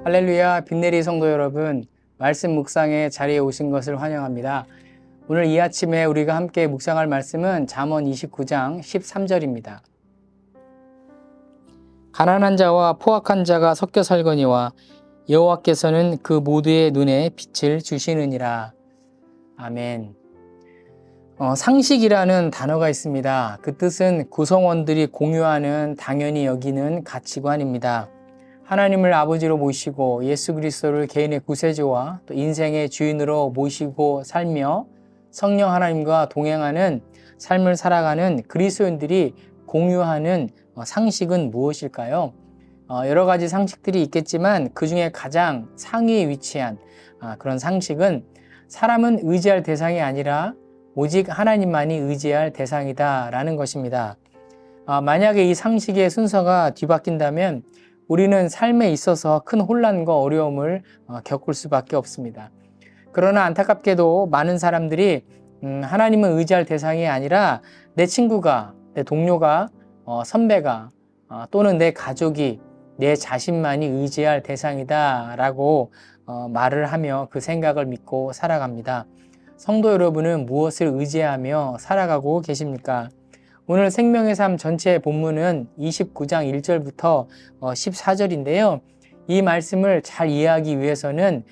할렐루야, 빛내리 성도 여러분, 말씀 묵상의 자리에 오신 것을 환영합니다. 오늘 이 아침에 우리가 함께 묵상할 말씀은 잠언 29장 13절입니다. 가난한 자와 포악한 자가 섞여 살거니와 여호와께서는 그 모두의 눈에 빛을 주시느니라. 아멘. 상식이라는 단어가 있습니다. 그 뜻은 구성원들이 공유하는 당연히 여기는 가치관입니다. 하나님을 아버지로 모시고 예수 그리스도를 개인의 구세주와 또 인생의 주인으로 모시고 살며 성령 하나님과 동행하는 삶을 살아가는 그리스도인들이 공유하는 상식은 무엇일까요? 여러 가지 상식들이 있겠지만 그 중에 가장 상위에 위치한 그런 상식은 사람은 의지할 대상이 아니라 오직 하나님만이 의지할 대상이다라는 것입니다. 만약에 이 상식의 순서가 뒤바뀐다면 우리는 삶에 있어서 큰 혼란과 어려움을 겪을 수밖에 없습니다. 그러나 안타깝게도 많은 사람들이 하나님을 의지할 대상이 아니라 내 친구가, 내 동료가, 선배가 또는 내 가족이 내 자신만이 의지할 대상이다 라고 말을 하며 그 생각을 믿고 살아갑니다. 성도 여러분은 무엇을 의지하며 살아가고 계십니까? 오늘 생명의 삶 전체 본문은 29장 1절부터 14절인데요. 이 말씀을 잘 이해하기 위해서는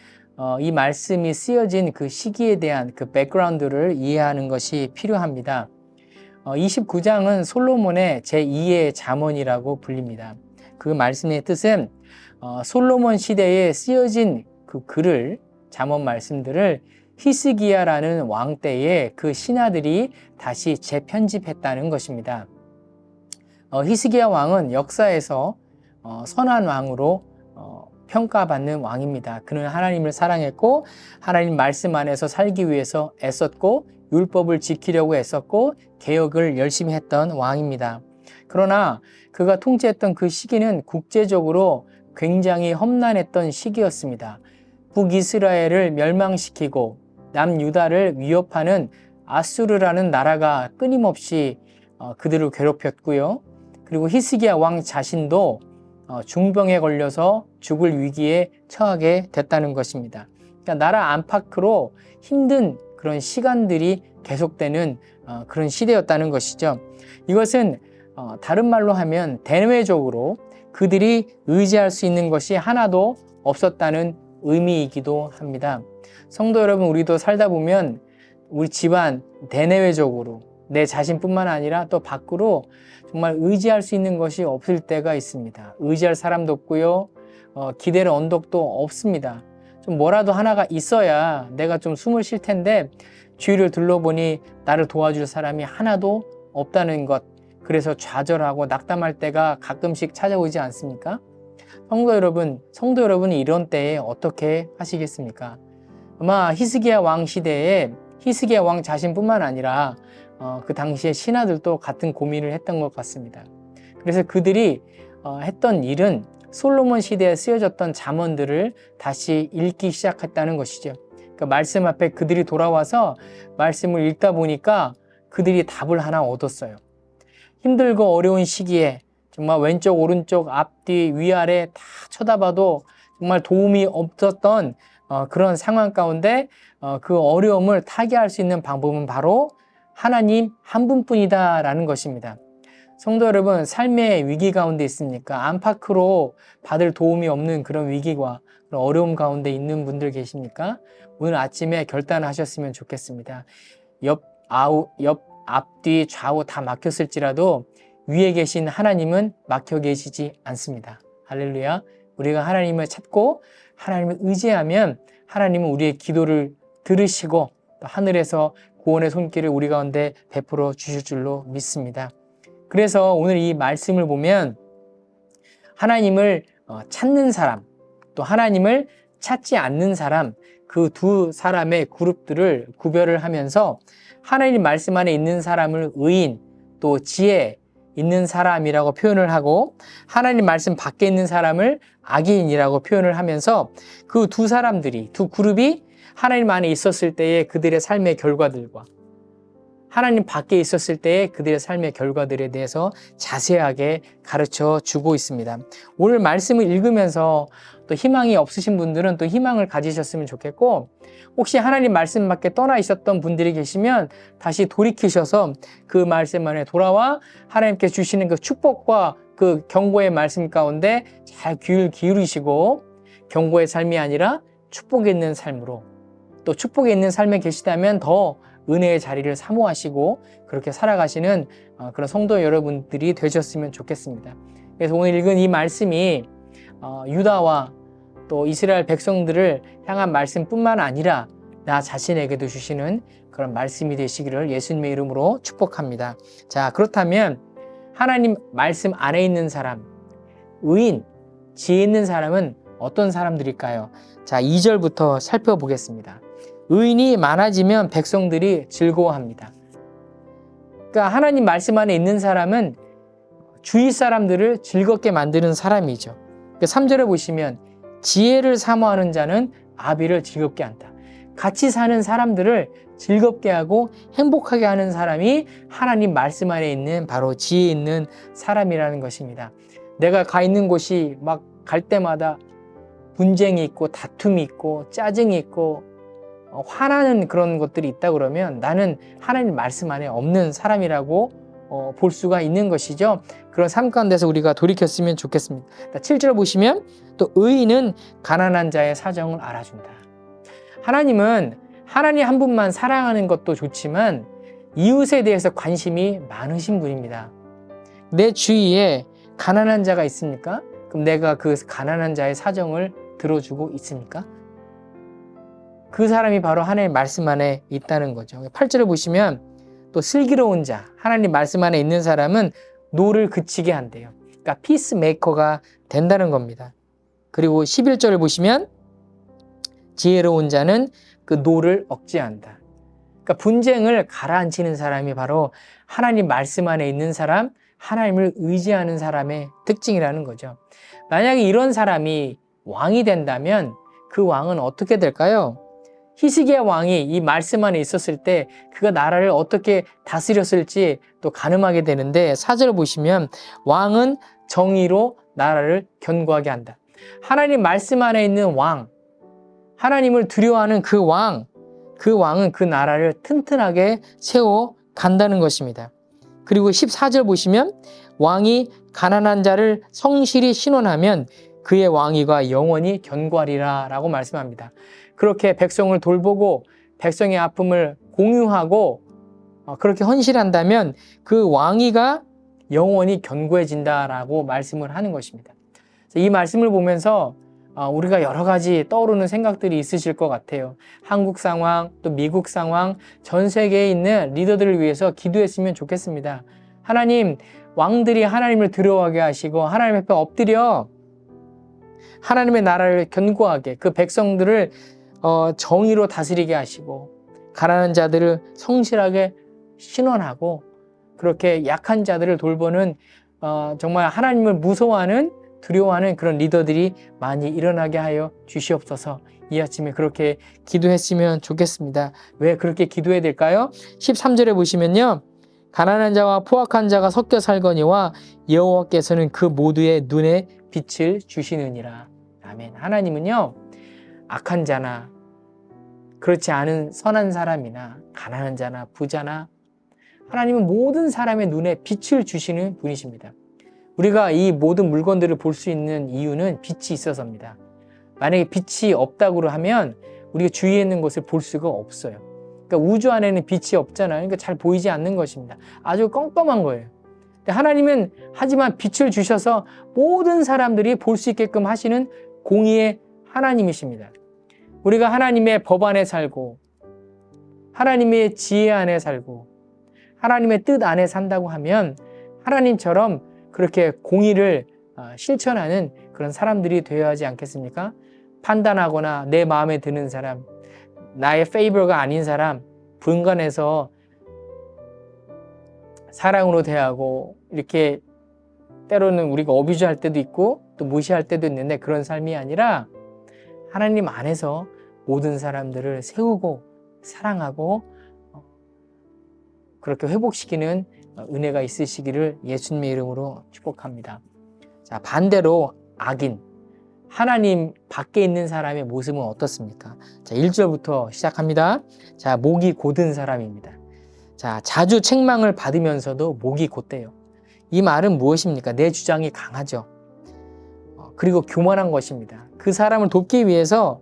이 말씀이 쓰여진 그 시기에 대한 그 백그라운드를 이해하는 것이 필요합니다. 29장은 솔로몬의 제2의 잠언이라고 불립니다. 그 말씀의 뜻은 솔로몬 시대에 쓰여진 그 글을, 잠언 말씀들을 히스기야라는 왕 때에 그 신하들이 다시 재편집했다는 것입니다. 히스기야 왕은 역사에서 선한 왕으로 평가받는 왕입니다. 그는 하나님을 사랑했고 하나님 말씀 안에서 살기 위해서 애썼고 율법을 지키려고 애썼고 개혁을 열심히 했던 왕입니다. 그러나 그가 통치했던 그 시기는 국제적으로 굉장히 험난했던 시기였습니다. 북이스라엘을 멸망시키고 남유다를 위협하는 아수르라는 나라가 끊임없이 그들을 괴롭혔고요. 그리고 히스기야 왕 자신도 중병에 걸려서 죽을 위기에 처하게 됐다는 것입니다. 그러니까 나라 안팎으로 힘든 그런 시간들이 계속되는 그런 시대였다는 것이죠. 이것은 다른 말로 하면 대내적으로 그들이 의지할 수 있는 것이 하나도 없었다는 의미이기도 합니다. 성도 여러분, 우리도 살다 보면 우리 집안 대내외적으로 내 자신뿐만 아니라 또 밖으로 정말 의지할 수 있는 것이 없을 때가 있습니다. 의지할 사람도 없고요. 기댈 언덕도 없습니다. 좀 뭐라도 하나가 있어야 내가 좀 숨을 쉴 텐데 주위를 둘러보니 나를 도와줄 사람이 하나도 없다는 것. 그래서 좌절하고 낙담할 때가 가끔씩 찾아오지 않습니까? 성도 여러분이 이런 때에 어떻게 하시겠습니까? 아마 히스기야 왕 시대에 히스기야 왕 자신뿐만 아니라 그 당시에 신하들도 같은 고민을 했던 것 같습니다. 그래서 그들이 했던 일은 솔로몬 시대에 쓰여졌던 잠언들을 다시 읽기 시작했다는 것이죠. 그러니까 말씀 앞에 그들이 돌아와서 말씀을 읽다 보니까 그들이 답을 하나 얻었어요. 힘들고 어려운 시기에 정말 왼쪽, 오른쪽, 앞뒤, 위아래 다 쳐다봐도 정말 도움이 없었던 그런 상황 가운데 그 어려움을 타개할 수 있는 방법은 바로 하나님 한 분뿐이다 라는 것입니다. 성도 여러분, 삶의 위기 가운데 있습니까? 안팎으로 받을 도움이 없는 그런 위기와 그런 어려움 가운데 있는 분들 계십니까? 오늘 아침에 결단하셨으면 좋겠습니다. 옆, 앞뒤, 좌우 다 막혔을지라도 위에 계신 하나님은 막혀 계시지 않습니다. 할렐루야. 우리가 하나님을 찾고 하나님을 의지하면 하나님은 우리의 기도를 들으시고 또 하늘에서 구원의 손길을 우리 가운데 베풀어 주실 줄로 믿습니다. 그래서 오늘 이 말씀을 보면 하나님을 찾는 사람, 또 하나님을 찾지 않는 사람, 그 두 사람의 그룹들을 구별을 하면서 하나님 말씀 안에 있는 사람을 의인, 또 지혜 있는 사람이라고 표현을 하고 하나님 말씀 밖에 있는 사람을 악인이라고 표현을 하면서 그 두 사람들이, 두 그룹이 하나님 안에 있었을 때의 그들의 삶의 결과들과 하나님 밖에 있었을 때의 그들의 삶의 결과들에 대해서 자세하게 가르쳐 주고 있습니다. 오늘 말씀을 읽으면서 또 희망이 없으신 분들은 또 희망을 가지셨으면 좋겠고, 혹시 하나님 말씀 밖에 떠나 있었던 분들이 계시면 다시 돌이키셔서 그 말씀 안에 돌아와 하나님께 주시는 그 축복과 그 경고의 말씀 가운데 잘 귀를 기울이시고, 경고의 삶이 아니라 축복에 있는 삶으로, 또 축복에 있는 삶에 계시다면 더 은혜의 자리를 사모하시고 그렇게 살아가시는 그런 성도 여러분들이 되셨으면 좋겠습니다. 그래서 오늘 읽은 이 말씀이 유다와 또 이스라엘 백성들을 향한 말씀뿐만 아니라 나 자신에게도 주시는 그런 말씀이 되시기를 예수님의 이름으로 축복합니다. 자, 그렇다면 하나님 말씀 안에 있는 사람, 의인, 지혜 있는 사람은 어떤 사람들일까요? 자, 2절부터 살펴보겠습니다. 의인이 많아지면 백성들이 즐거워합니다. 그러니까 하나님 말씀 안에 있는 사람은 주위 사람들을 즐겁게 만드는 사람이죠. 3절에 보시면 지혜를 사모하는 자는 아비를 즐겁게 한다. 같이 사는 사람들을 즐겁게 하고 행복하게 하는 사람이 하나님 말씀 안에 있는 바로 지혜 있는 사람이라는 것입니다. 내가 가 있는 곳이 막 갈 때마다 분쟁이 있고 다툼이 있고 짜증이 있고 화나는 그런 것들이 있다 그러면 나는 하나님 말씀 안에 없는 사람이라고 볼 수가 있는 것이죠. 그런 삶 가운데서 우리가 돌이켰으면 좋겠습니다. 7절 보시면 또 의인은 가난한 자의 사정을 알아준다. 하나님은 하나님 한 분만 사랑하는 것도 좋지만 이웃에 대해서 관심이 많으신 분입니다. 내 주위에 가난한 자가 있습니까? 그럼 내가 그 가난한 자의 사정을 들어주고 있습니까? 그 사람이 바로 하나님의 말씀 안에 있다는 거죠. 8절을 보시면 또 슬기로운 자, 하나님 말씀 안에 있는 사람은 노를 그치게 한대요. 그러니까 피스메이커가 된다는 겁니다. 그리고 11절을 보시면 지혜로운 자는 그 노를 억제한다. 그러니까 분쟁을 가라앉히는 사람이 바로 하나님 말씀 안에 있는 사람, 하나님을 의지하는 사람의 특징이라는 거죠. 만약에 이런 사람이 왕이 된다면 그 왕은 어떻게 될까요? 히스기야 왕이 이 말씀 안에 있었을 때 그가 나라를 어떻게 다스렸을지 또 가늠하게 되는데 4절을 보시면 왕은 정의로 나라를 견고하게 한다. 하나님 말씀 안에 있는 왕, 하나님을 두려워하는 그 왕은 그 나라를 튼튼하게 세워 간다는 것입니다. 그리고 14절 보시면 왕이 가난한 자를 성실히 신원하면 그의 왕위가 영원히 견고하리라 라고 말씀합니다. 그렇게 백성을 돌보고 백성의 아픔을 공유하고 그렇게 헌신한다면 그 왕위가 영원히 견고해진다라고 말씀을 하는 것입니다. 이 말씀을 보면서 우리가 여러 가지 떠오르는 생각들이 있으실 것 같아요. 한국 상황, 또 미국 상황, 전 세계에 있는 리더들을 위해서 기도했으면 좋겠습니다. 하나님, 왕들이 하나님을 두려워하게 하시고 하나님 앞에 엎드려 하나님의 나라를 견고하게 그 백성들을 정의로 다스리게 하시고 가난한 자들을 성실하게 신원하고 그렇게 약한 자들을 돌보는 정말 하나님을 무서워하는 두려워하는 그런 리더들이 많이 일어나게 하여 주시옵소서. 이 아침에 그렇게 기도했으면 좋겠습니다. 왜 그렇게 기도해야 될까요? 13절에 보시면요. 가난한 자와 포악한 자가 섞여 살거니와 여호와께서는 그 모두의 눈에 빛을 주시느니라. 아멘. 하나님은요. 악한 자나 그렇지 않은 선한 사람이나 가난한 자나 부자나 하나님은 모든 사람의 눈에 빛을 주시는 분이십니다. 우리가 이 모든 물건들을 볼 수 있는 이유는 빛이 있어서입니다. 만약에 빛이 없다고 하면 우리가 주위에 있는 것을 볼 수가 없어요. 그러니까 우주 안에는 빛이 없잖아요. 그러니까 잘 보이지 않는 것입니다. 아주 껌껌한 거예요. 하나님은 하지만 빛을 주셔서 모든 사람들이 볼 수 있게끔 하시는 공의의 하나님이십니다. 우리가 하나님의 법 안에 살고 하나님의 지혜 안에 살고 하나님의 뜻 안에 산다고 하면 하나님처럼 그렇게 공의를 실천하는 그런 사람들이 되어야 하지 않겠습니까? 판단하거나 내 마음에 드는 사람, 나의 페이버가 아닌 사람, 분간해서 사랑으로 대하고 이렇게 때로는 우리가 어뷰즈할 때도 있고 또 무시할 때도 있는데 그런 삶이 아니라 하나님 안에서 모든 사람들을 세우고 사랑하고 그렇게 회복시키는 은혜가 있으시기를 예수님의 이름으로 축복합니다. 자, 반대로 악인, 하나님 밖에 있는 사람의 모습은 어떻습니까? 자, 1절부터 시작합니다. 자, 목이 곧은 사람입니다. 자, 자주 책망을 받으면서도 목이 곧대요. 이 말은 무엇입니까? 내 주장이 강하죠. 그리고 교만한 것입니다. 그 사람을 돕기 위해서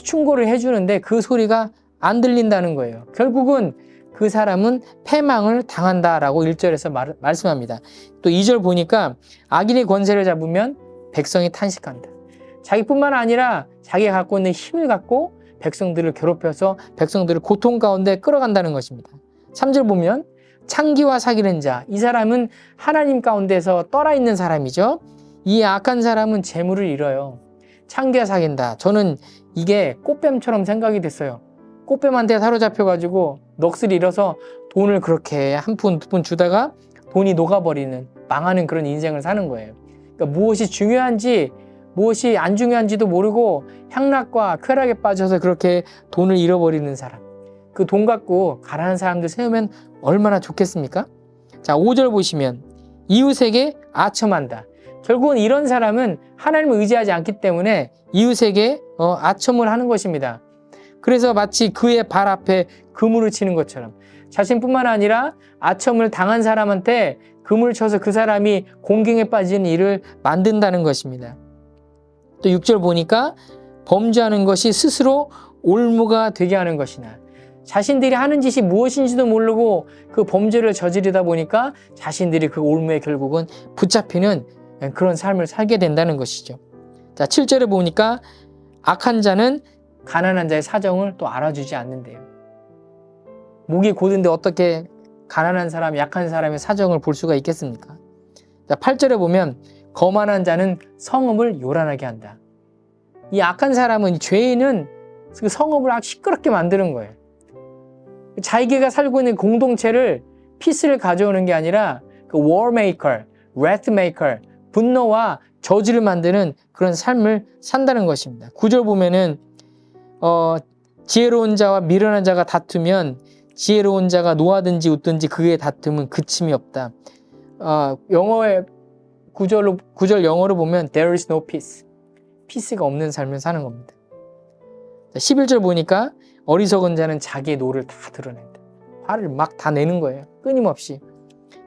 충고를 해주는데 그 소리가 안 들린다는 거예요. 결국은 그 사람은 패망을 당한다라고 1절에서 말씀합니다. 또 2절 보니까 악인의 권세를 잡으면 백성이 탄식한다. 자기뿐만 아니라 자기가 갖고 있는 힘을 갖고 백성들을 괴롭혀서 백성들을 고통 가운데 끌어간다는 것입니다. 3절 보면 창기와 사귀는 자, 이 사람은 하나님 가운데서 떠나 있는 사람이죠. 이 악한 사람은 재물을 잃어요. 창기와 사귄다. 저는 이게 꽃뱀처럼 생각이 됐어요. 꽃뱀한테 사로잡혀가지고 넋을 잃어서 돈을 그렇게 한 푼, 두 푼 주다가 돈이 녹아버리는, 망하는 그런 인생을 사는 거예요. 그러니까 무엇이 중요한지 무엇이 안 중요한지도 모르고 향락과 쾌락에 빠져서 그렇게 돈을 잃어버리는 사람. 그 돈 갖고 가난한 사람들 세우면 얼마나 좋겠습니까? 자, 5절 보시면 이웃에게 아첨한다. 결국은 이런 사람은 하나님을 의지하지 않기 때문에 이웃에게 아첨을 하는 것입니다. 그래서 마치 그의 발 앞에 그물을 치는 것처럼 자신뿐만 아니라 아첨을 당한 사람한테 그물을 쳐서 그 사람이 공경에 빠지는 일을 만든다는 것입니다. 또 6절 보니까 범죄하는 것이 스스로 올무가 되게 하는 것이나, 자신들이 하는 짓이 무엇인지도 모르고 그 범죄를 저지르다 보니까 자신들이 그 올무에 결국은 붙잡히는 그런 삶을 살게 된다는 것이죠. 자, 7절에 보니까 악한 자는 가난한 자의 사정을 또 알아주지 않는데요. 목이 곧은데 어떻게 가난한 사람, 약한 사람의 사정을 볼 수가 있겠습니까? 자, 8절에 보면 거만한 자는 성읍을 요란하게 한다. 이 악한 사람은, 죄인은 그 성읍을 아주 시끄럽게 만드는 거예요. 자기가 살고 있는 공동체를, 피스를 가져오는 게 아니라 그 war maker, wrath maker, 분노와 저주를 만드는 그런 삶을 산다는 것입니다. 9절 보면은 지혜로운 자와 미련한 자가 다투면 지혜로운 자가 노하든지 웃든지 그의 다툼은 그침이 없다. 영어의 9절 영어로 보면 there is no peace. 피스가 없는 삶을 사는 겁니다. 11절 보니까 어리석은 자는 자기의 노를 다 드러낸다. 화를 막 다 내는 거예요. 끊임없이.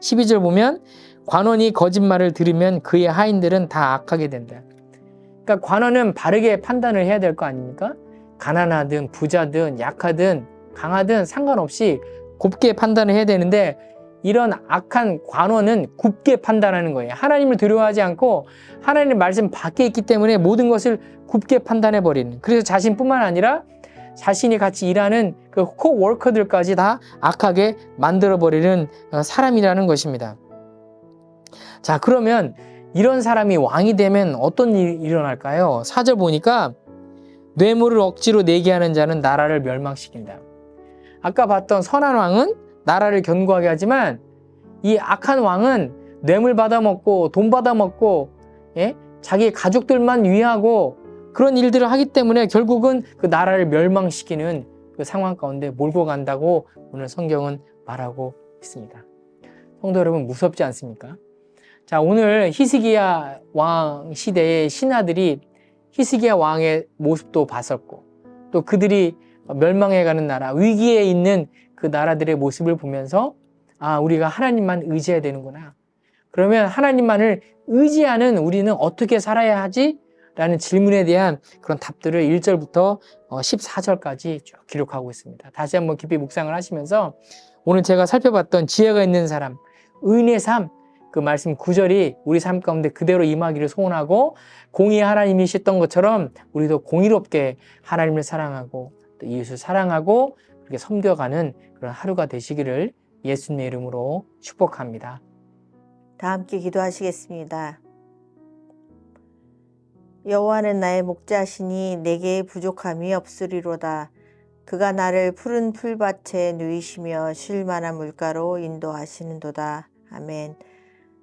12절 보면 관원이 거짓말을 들으면 그의 하인들은 다 악하게 된다. 그러니까 관원은 바르게 판단을 해야 될 거 아닙니까? 가난하든 부자든 약하든 강하든 상관없이 곱게 판단을 해야 되는데, 이런 악한 관원은 굽게 판단하는 거예요. 하나님을 두려워하지 않고 하나님의 말씀 밖에 있기 때문에 모든 것을 굽게 판단해버리는, 그래서 자신뿐만 아니라 자신이 같이 일하는 그 코워커들까지 다 악하게 만들어버리는 사람이라는 것입니다. 자, 그러면 이런 사람이 왕이 되면 어떤 일이 일어날까요? 4절 보니까 뇌물을 억지로 내게 하는 자는 나라를 멸망시킨다. 아까 봤던 선한 왕은 나라를 견고하게 하지만, 이 악한 왕은 뇌물 받아먹고 돈 받아먹고 자기 가족들만 위하고 그런 일들을 하기 때문에 결국은 그 나라를 멸망시키는 그 상황 가운데 몰고 간다고 오늘 성경은 말하고 있습니다. 성도 여러분, 무섭지 않습니까? 자, 오늘 히스기야 왕 시대의 신하들이 히스기야 왕의 모습도 봤었고, 또 그들이 멸망해가는 나라, 위기에 있는 그 나라들의 모습을 보면서 우리가 하나님만 의지해야 되는구나. 그러면 하나님만을 의지하는 우리는 어떻게 살아야 하지? 라는 질문에 대한 그런 답들을 1절부터 14절까지 쭉 기록하고 있습니다. 다시 한번 깊이 묵상을 하시면서 오늘 제가 살펴봤던 지혜가 있는 사람, 의인의 삶, 그 말씀 9절이 우리 삶 가운데 그대로 임하기를 소원하고, 공의 하나님이셨던 것처럼 우리도 공의롭게 하나님을 사랑하고 또 이웃을 사랑하고 그렇게 섬겨가는 그런 하루가 되시기를 예수님의 이름으로 축복합니다. 다 함께 기도하시겠습니다. 여호와는 나의 목자시니 내게 부족함이 없으리로다. 그가 나를 푸른 풀밭에 누이시며 쉴 만한 물가로 인도하시는도다. 아멘.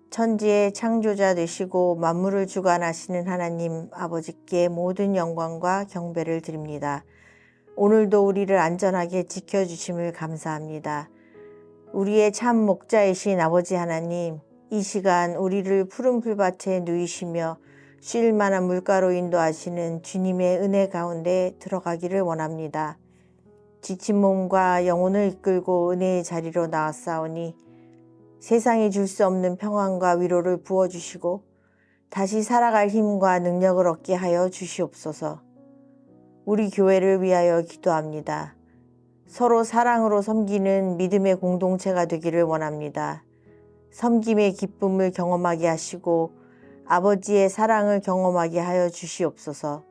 천지의 창조자 되시고 만물을 주관하시는 하나님 아버지께 모든 영광과 경배를 드립니다. 오늘도 우리를 안전하게 지켜주심을 감사합니다. 우리의 참 목자이신 아버지 하나님, 이 시간 우리를 푸른 풀밭에 누이시며 쉴 만한 물가로 인도하시는 주님의 은혜 가운데 들어가기를 원합니다. 지친 몸과 영혼을 이끌고 은혜의 자리로 나왔사오니 세상이 줄 수 없는 평안과 위로를 부어주시고 다시 살아갈 힘과 능력을 얻게 하여 주시옵소서. 우리 교회를 위하여 기도합니다. 서로 사랑으로 섬기는 믿음의 공동체가 되기를 원합니다. 섬김의 기쁨을 경험하게 하시고 아버지의 사랑을 경험하게 하여 주시옵소서.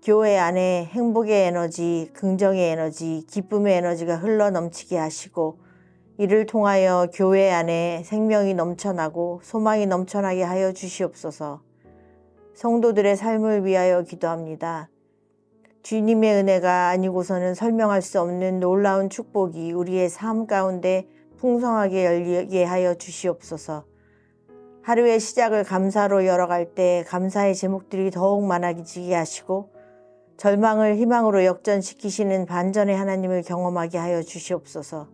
교회 안에 행복의 에너지, 긍정의 에너지, 기쁨의 에너지가 흘러 넘치게 하시고 이를 통하여 교회 안에 생명이 넘쳐나고 소망이 넘쳐나게 하여 주시옵소서. 성도들의 삶을 위하여 기도합니다. 주님의 은혜가 아니고서는 설명할 수 없는 놀라운 축복이 우리의 삶 가운데 풍성하게 열리게 하여 주시옵소서. 하루의 시작을 감사로 열어갈 때 감사의 제목들이 더욱 많아지게 하시고 절망을 희망으로 역전시키시는 반전의 하나님을 경험하게 하여 주시옵소서.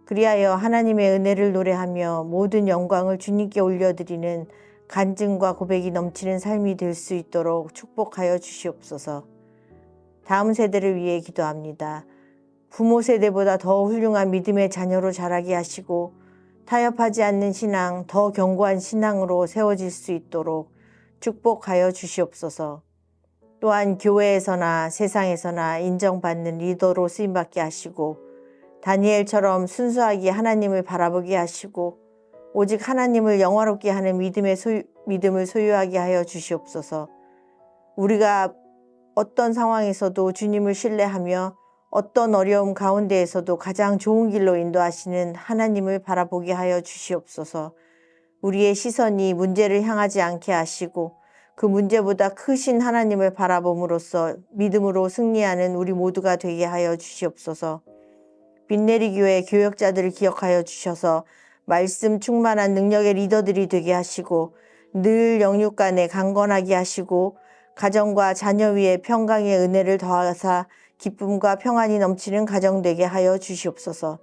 그리하여 하나님의 은혜를 노래하며 모든 영광을 주님께 올려드리는 간증과 고백이 넘치는 삶이 될 수 있도록 축복하여 주시옵소서. 다음 세대를 위해 기도합니다. 부모 세대보다 더 훌륭한 믿음의 자녀로 자라게 하시고 타협하지 않는 신앙, 더 견고한 신앙으로 세워질 수 있도록 축복하여 주시옵소서. 또한 교회에서나 세상에서나 인정받는 리더로 쓰임받게 하시고 다니엘처럼 순수하게 하나님을 바라보게 하시고 오직 하나님을 영화롭게 하는 믿음을 소유하게 하여 주시옵소서. 우리가 어떤 상황에서도 주님을 신뢰하며 어떤 어려움 가운데에서도 가장 좋은 길로 인도하시는 하나님을 바라보게 하여 주시옵소서. 우리의 시선이 문제를 향하지 않게 하시고 그 문제보다 크신 하나님을 바라봄으로써 믿음으로 승리하는 우리 모두가 되게 하여 주시옵소서. 빈내리 교회 교역자들을 기억하여 주셔서 말씀 충만한 능력의 리더들이 되게 하시고 늘 영육 간에 강건하게 하시고 가정과 자녀 위에 평강의 은혜를 더하사 기쁨과 평안이 넘치는 가정 되게 하여 주시옵소서.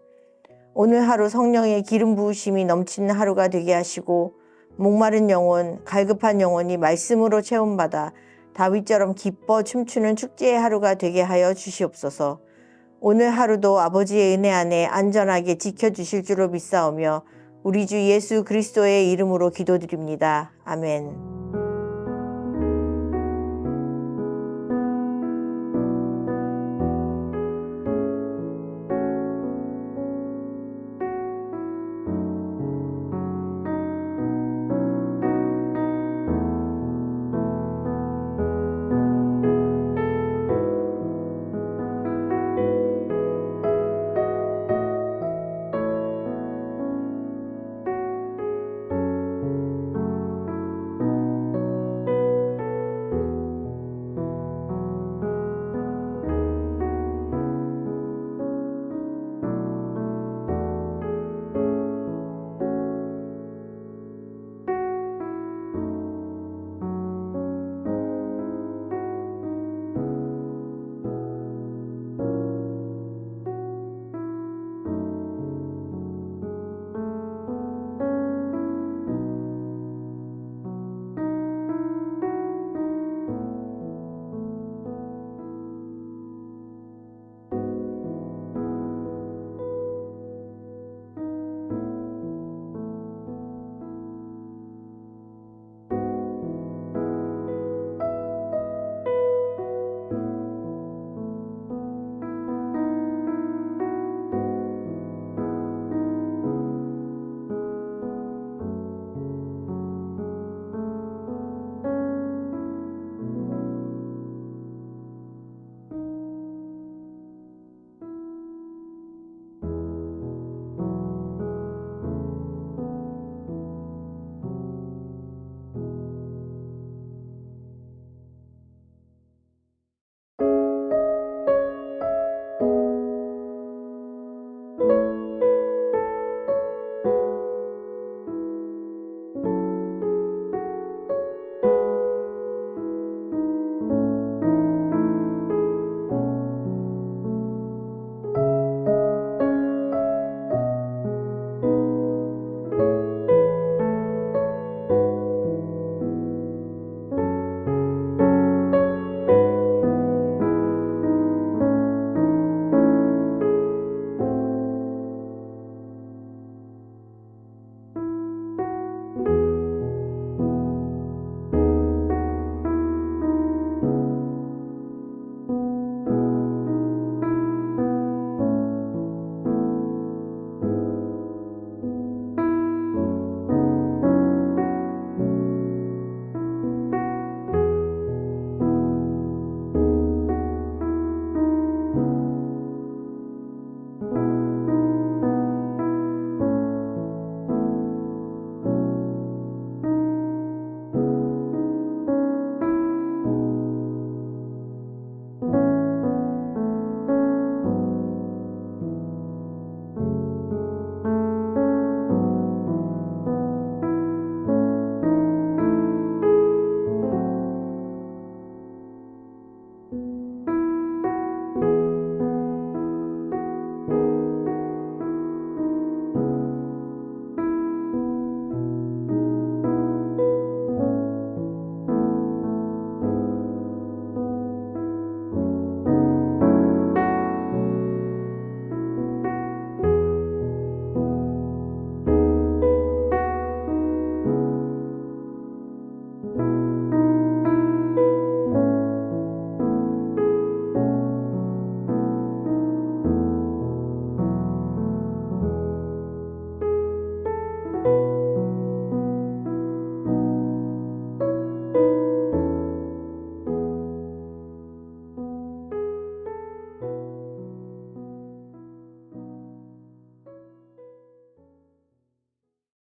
오늘 하루 성령의 기름 부으심이 넘치는 하루가 되게 하시고 목마른 영혼, 갈급한 영혼이 말씀으로 채움받아 다윗처럼 기뻐 춤추는 축제의 하루가 되게 하여 주시옵소서. 오늘 하루도 아버지의 은혜 안에 안전하게 지켜주실 줄로 믿사오며 우리 주 예수 그리스도의 이름으로 기도드립니다. 아멘.